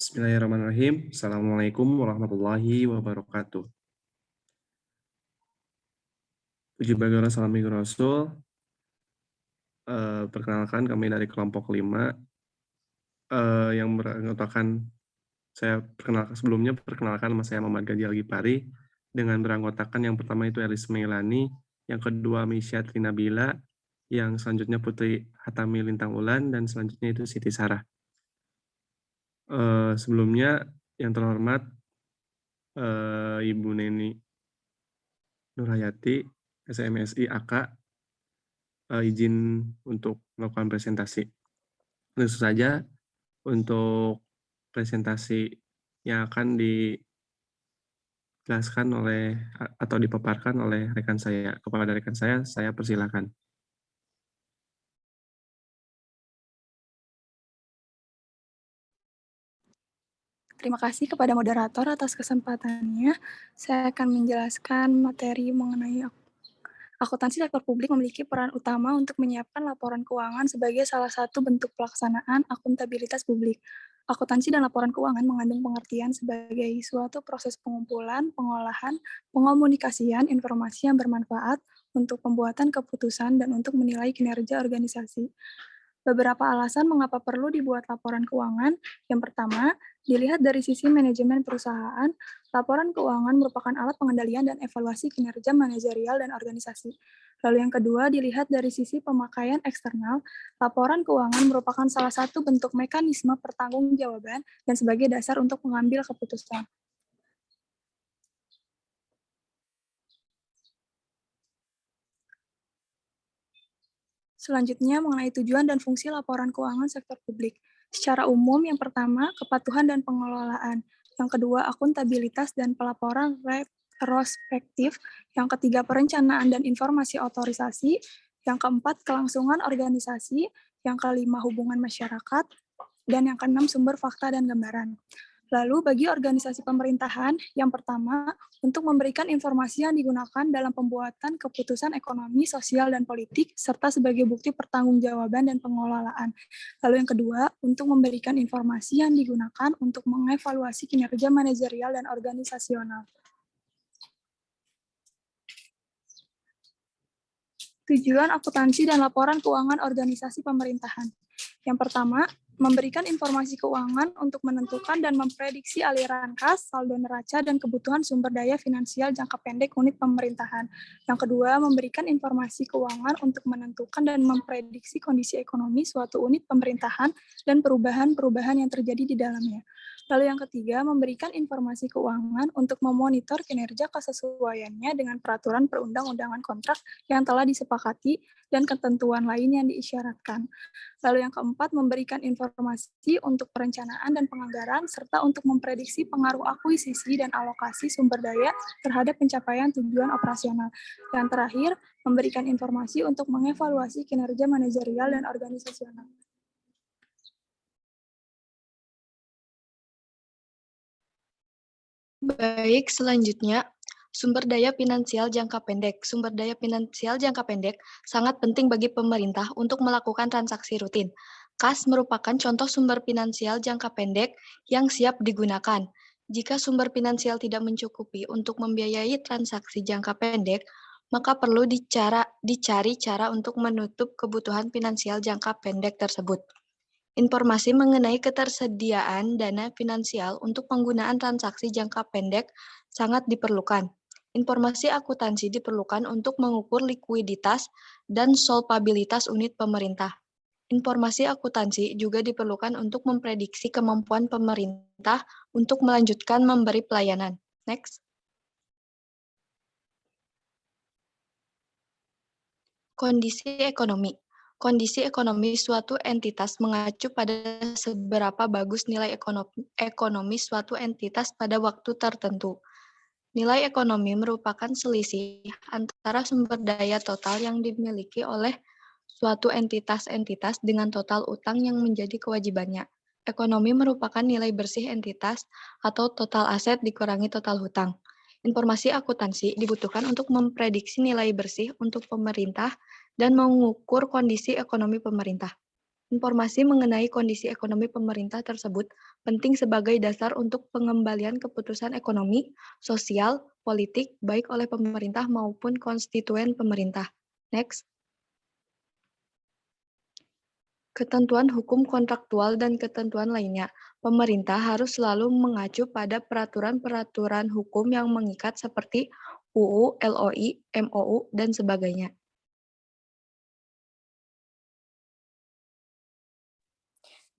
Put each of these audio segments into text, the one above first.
Bismillahirrahmanirrahim. Assalamualaikum warahmatullahi wabarakatuh. Puji bagi Allah, salam minggu Rasul. Perkenalkan kami dari kelompok 5 yang beranggotakan, perkenalkan nama saya Muhammad Gaji Al-Gipari dengan beranggotakan yang pertama itu Elis Meilani, yang kedua Misya Trinabila, yang selanjutnya Putri Hatami Lintang Ulan, dan selanjutnya itu Siti Sarah. Sebelumnya yang terhormat Ibu Neni Nurhayati, SMSI AK, izin untuk melakukan presentasi. Tentu saja untuk presentasi yang akan dijelaskan oleh atau dipaparkan oleh rekan saya. Kepada rekan saya persilakan. Terima kasih kepada moderator atas kesempatannya. Saya akan menjelaskan materi mengenai akuntansi sektor publik memiliki peran utama untuk menyiapkan laporan keuangan sebagai salah satu bentuk pelaksanaan akuntabilitas publik. Akuntansi dan laporan keuangan mengandung pengertian sebagai suatu proses pengumpulan, pengolahan, pengomunikasian informasi yang bermanfaat untuk pembuatan keputusan dan untuk menilai kinerja organisasi. Beberapa alasan mengapa perlu dibuat laporan keuangan. Yang pertama, dilihat dari sisi manajemen perusahaan, laporan keuangan merupakan alat pengendalian dan evaluasi kinerja manajerial dan organisasi. Lalu yang kedua, dilihat dari sisi pemakaian eksternal, laporan keuangan merupakan salah satu bentuk mekanisme pertanggungjawaban dan sebagai dasar untuk mengambil keputusan. Selanjutnya, mengenai tujuan dan fungsi laporan keuangan sektor publik. Secara umum, yang pertama, kepatuhan dan pengelolaan. Yang kedua, akuntabilitas dan pelaporan retrospektif. Yang ketiga, perencanaan dan informasi otorisasi. Yang keempat, kelangsungan organisasi. Yang kelima, hubungan masyarakat. Dan yang keenam, sumber fakta dan gambaran. Lalu bagi organisasi pemerintahan, yang pertama, untuk memberikan informasi yang digunakan dalam pembuatan keputusan ekonomi, sosial, dan politik, serta sebagai bukti pertanggungjawaban dan pengelolaan. Lalu yang kedua, untuk memberikan informasi yang digunakan untuk mengevaluasi kinerja manajerial dan organisasional. Tujuan akuntansi dan laporan keuangan organisasi pemerintahan. Yang pertama, memberikan informasi keuangan untuk menentukan dan memprediksi aliran kas, saldo neraca, dan kebutuhan sumber daya finansial jangka pendek unit pemerintahan. Yang kedua, memberikan informasi keuangan untuk menentukan dan memprediksi kondisi ekonomi suatu unit pemerintahan dan perubahan-perubahan yang terjadi di dalamnya. Lalu yang ketiga, memberikan informasi keuangan untuk memonitor kinerja kesesuaiannya dengan peraturan perundang-undangan kontrak yang telah disepakati dan ketentuan lain yang diisyaratkan. Lalu yang keempat, memberikan informasi untuk perencanaan dan penganggaran, serta untuk memprediksi pengaruh akuisisi dan alokasi sumber daya terhadap pencapaian tujuan operasional. Dan terakhir, memberikan informasi untuk mengevaluasi kinerja manajerial dan organisasional. Baik, selanjutnya, sumber daya finansial jangka pendek. Sumber daya finansial jangka pendek sangat penting bagi pemerintah untuk melakukan transaksi rutin. Kas merupakan contoh sumber finansial jangka pendek yang siap digunakan. Jika sumber finansial tidak mencukupi untuk membiayai transaksi jangka pendek, maka perlu dicari cara untuk menutup kebutuhan finansial jangka pendek tersebut. Informasi mengenai ketersediaan dana finansial untuk penggunaan transaksi jangka pendek sangat diperlukan. Informasi akuntansi diperlukan untuk mengukur likuiditas dan solvabilitas unit pemerintah. Informasi akuntansi juga diperlukan untuk memprediksi kemampuan pemerintah untuk melanjutkan memberi pelayanan. Next. Kondisi ekonomi. Kondisi ekonomi suatu entitas mengacu pada seberapa bagus nilai ekonomi suatu entitas pada waktu tertentu. Nilai ekonomi merupakan selisih antara sumber daya total yang dimiliki oleh suatu entitas dengan total utang yang menjadi kewajibannya. Ekonomi merupakan nilai bersih entitas atau total aset dikurangi total hutang. Informasi akuntansi dibutuhkan untuk memprediksi nilai bersih untuk pemerintah dan mengukur kondisi ekonomi pemerintah. Informasi mengenai kondisi ekonomi pemerintah tersebut penting sebagai dasar untuk pengembalian keputusan ekonomi, sosial, politik, baik oleh pemerintah maupun konstituen pemerintah. Next. Ketentuan hukum kontraktual dan ketentuan lainnya. Pemerintah harus selalu mengacu pada peraturan-peraturan hukum yang mengikat seperti UU, LOI, MOU, dan sebagainya.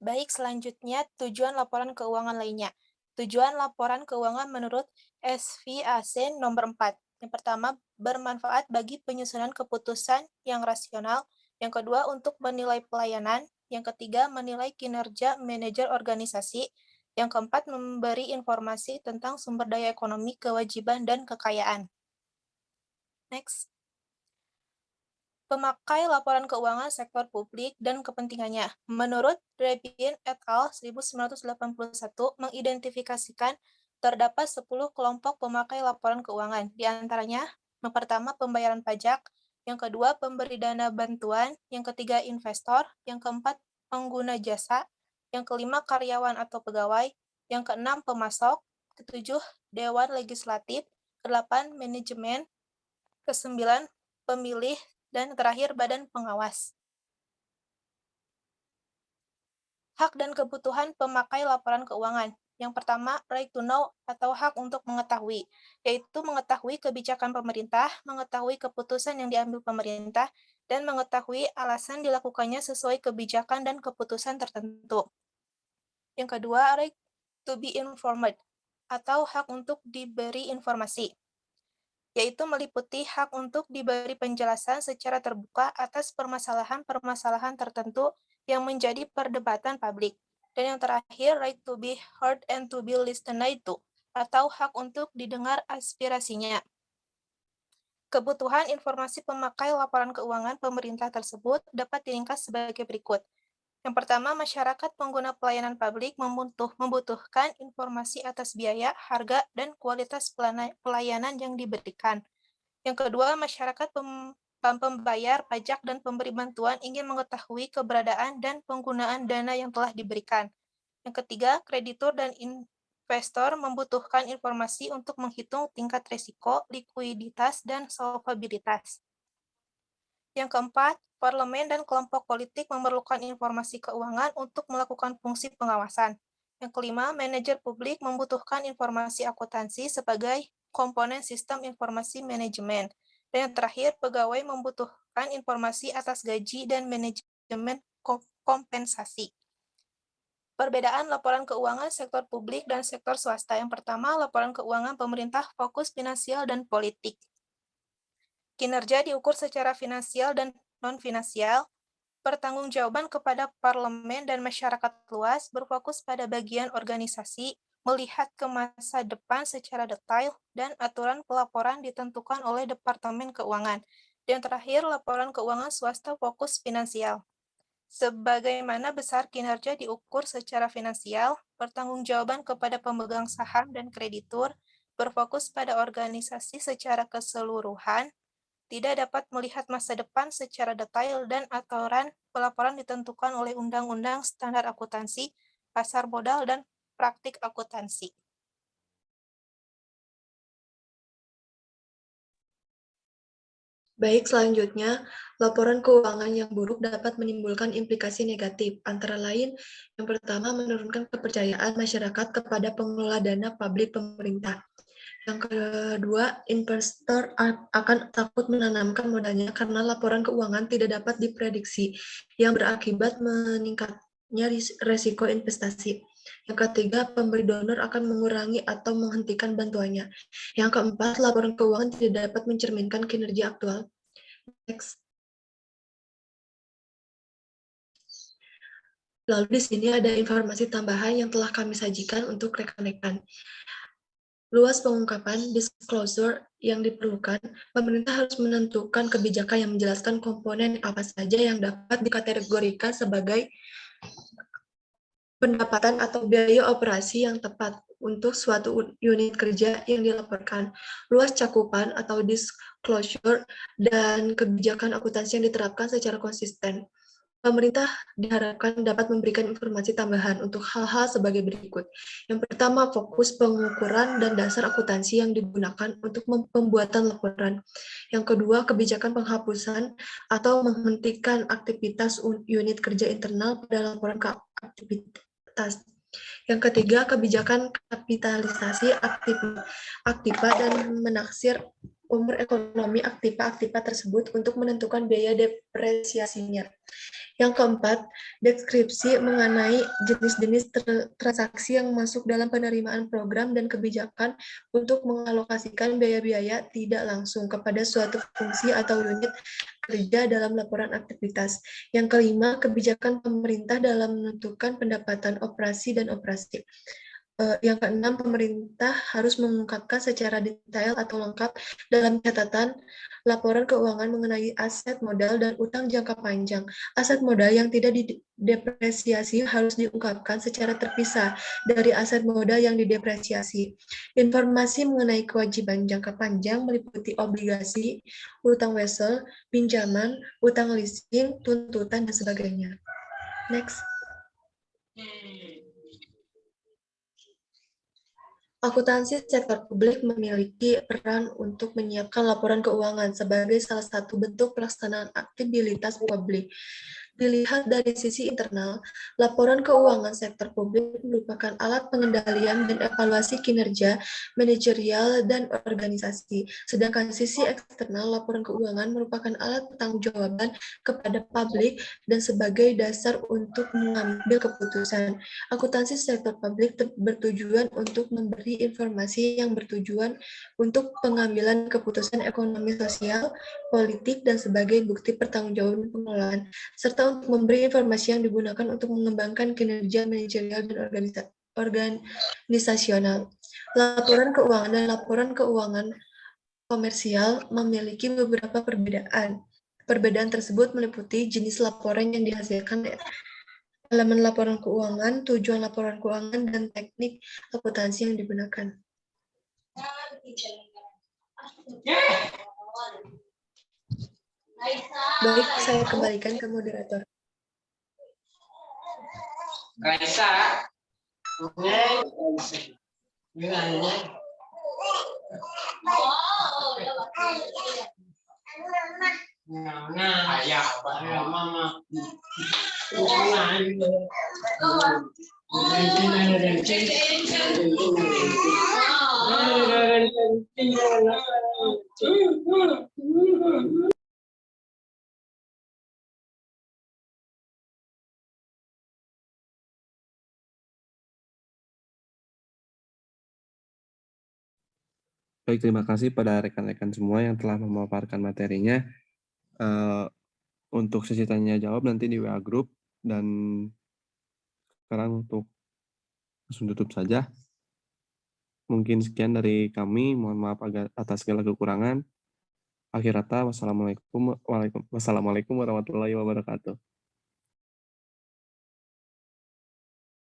Baik, selanjutnya tujuan laporan keuangan lainnya. Tujuan laporan keuangan menurut SVAC nomor 4. Yang pertama, bermanfaat bagi penyusunan keputusan yang rasional. Yang kedua, untuk menilai pelayanan. Yang ketiga, menilai kinerja manajer organisasi. Yang keempat, memberi informasi tentang sumber daya ekonomi, kewajiban, dan kekayaan. Next. Pemakai laporan keuangan sektor publik dan kepentingannya. Menurut Rebien et al. 1981 mengidentifikasikan terdapat 10 kelompok pemakai laporan keuangan. Di antaranya, yang pertama pembayaran pajak, yang kedua pemberi dana bantuan, yang ketiga investor, yang keempat pengguna jasa, yang kelima karyawan atau pegawai, yang keenam pemasok, ketujuh dewan legislatif, kedelapan manajemen, kesembilan pemilih, dan terakhir badan pengawas. Hak dan kebutuhan pemakai laporan keuangan. Yang pertama, right to know atau hak untuk mengetahui, yaitu mengetahui kebijakan pemerintah, mengetahui keputusan yang diambil pemerintah, dan mengetahui alasan dilakukannya sesuai kebijakan dan keputusan tertentu. Yang kedua, right to be informed atau hak untuk diberi informasi, yaitu meliputi hak untuk diberi penjelasan secara terbuka atas permasalahan-permasalahan tertentu yang menjadi perdebatan publik. Dan yang terakhir, right to be heard and to be listened to, atau hak untuk didengar aspirasinya. Kebutuhan informasi pemakai laporan keuangan pemerintah tersebut dapat diringkas sebagai berikut. Yang pertama, masyarakat pengguna pelayanan publik membutuhkan informasi atas biaya, harga, dan kualitas pelayanan yang diberikan. Yang kedua, masyarakat pembayar pajak dan pemberi bantuan ingin mengetahui keberadaan dan penggunaan dana yang telah diberikan. Yang ketiga, kreditur dan investor membutuhkan informasi untuk menghitung tingkat risiko, likuiditas, dan solvabilitas. Yang keempat, parlemen dan kelompok politik memerlukan informasi keuangan untuk melakukan fungsi pengawasan. Yang kelima, manajer publik membutuhkan informasi akuntansi sebagai komponen sistem informasi manajemen. Dan yang terakhir, pegawai membutuhkan informasi atas gaji dan manajemen kompensasi. Perbedaan laporan keuangan sektor publik dan sektor swasta. Yang pertama, laporan keuangan pemerintah fokus finansial dan politik. Kinerja diukur secara finansial dan non-finansial. Pertanggungjawaban kepada parlemen dan masyarakat luas berfokus pada bagian organisasi, melihat ke masa depan secara detail, dan aturan pelaporan ditentukan oleh Departemen Keuangan. Dan terakhir, laporan keuangan swasta fokus finansial. Sebagaimana besar kinerja diukur secara finansial, pertanggungjawaban kepada pemegang saham dan kreditur berfokus pada organisasi secara keseluruhan, tidak dapat melihat masa depan secara detail, dan aturan pelaporan ditentukan oleh Undang-Undang Standar Akuntansi, Pasar Modal, dan Praktik Akuntansi. Baik, selanjutnya, laporan keuangan yang buruk dapat menimbulkan implikasi negatif, antara lain, yang pertama, menurunkan kepercayaan masyarakat kepada pengelola dana publik pemerintah. Yang kedua, investor akan takut menanamkan modalnya karena laporan keuangan tidak dapat diprediksi, yang berakibat meningkatnya resiko investasi. Yang ketiga, pemberi donor akan mengurangi atau menghentikan bantuannya. Yang keempat, laporan keuangan tidak dapat mencerminkan kinerja aktual. Next. Lalu di sini ada informasi tambahan yang telah kami sajikan untuk rekan-rekan. Luas pengungkapan disclosure yang diperlukan, pemerintah harus menentukan kebijakan yang menjelaskan komponen apa saja yang dapat dikategorikan sebagai pendapatan atau biaya operasi yang tepat untuk suatu unit kerja yang dilaporkan. Luas cakupan atau disclosure dan kebijakan akuntansi yang diterapkan secara konsisten. Pemerintah diharapkan dapat memberikan informasi tambahan untuk hal-hal sebagai berikut. Yang pertama, fokus pengukuran dan dasar akuntansi yang digunakan untuk pembuatan laporan. Yang kedua, kebijakan penghapusan atau menghentikan aktivitas unit kerja internal pada laporan aktivitas. Yang ketiga, kebijakan kapitalisasi aktiva dan menaksir umur ekonomi aktiva tersebut untuk menentukan biaya depresiasinya. Yang keempat, deskripsi mengenai jenis-jenis transaksi yang masuk dalam penerimaan program dan kebijakan untuk mengalokasikan biaya-biaya tidak langsung kepada suatu fungsi atau unit kerja dalam laporan aktivitas. Yang kelima, kebijakan pemerintah dalam menentukan pendapatan operasi dan operasi. Yang keenam, pemerintah harus mengungkapkan secara detail atau lengkap dalam catatan laporan keuangan mengenai aset modal dan utang jangka panjang. Aset modal yang tidak didepresiasi harus diungkapkan secara terpisah dari aset modal yang didepresiasi. Informasi mengenai kewajiban jangka panjang meliputi obligasi, utang wesel, pinjaman, utang leasing, tuntutan, dan sebagainya. Next. Akuntansi sektor publik memiliki peran untuk menyiapkan laporan keuangan sebagai salah satu bentuk pelaksanaan aktivitas publik. Dilihat dari sisi internal, laporan keuangan sektor publik merupakan alat pengendalian dan evaluasi kinerja manajerial dan organisasi. Sedangkan sisi eksternal, laporan keuangan merupakan alat pertanggungjawaban kepada publik dan sebagai dasar untuk mengambil keputusan. Akuntansi sektor publik bertujuan untuk memberi informasi yang bertujuan untuk pengambilan keputusan ekonomi sosial, politik, dan sebagai bukti pertanggungjawaban pengelolaan, serta untuk memberi informasi yang digunakan untuk mengembangkan kinerja manajerial dan organisasional. Laporan keuangan dan laporan keuangan komersial memiliki beberapa perbedaan. Perbedaan tersebut meliputi jenis laporan yang dihasilkan, elemen laporan keuangan, tujuan laporan keuangan, dan teknik akuntansi yang digunakan. Baik, saya kembalikan ke moderator. Raisa. Baik, terima kasih pada rekan-rekan semua yang telah memaparkan materinya. Untuk sesi tanya jawab nanti di WA Group, dan sekarang untuk langsung tutup saja. Mungkin sekian dari kami, mohon maaf atas segala kekurangan. Akhir kata, wassalamualaikum warahmatullahi wabarakatuh.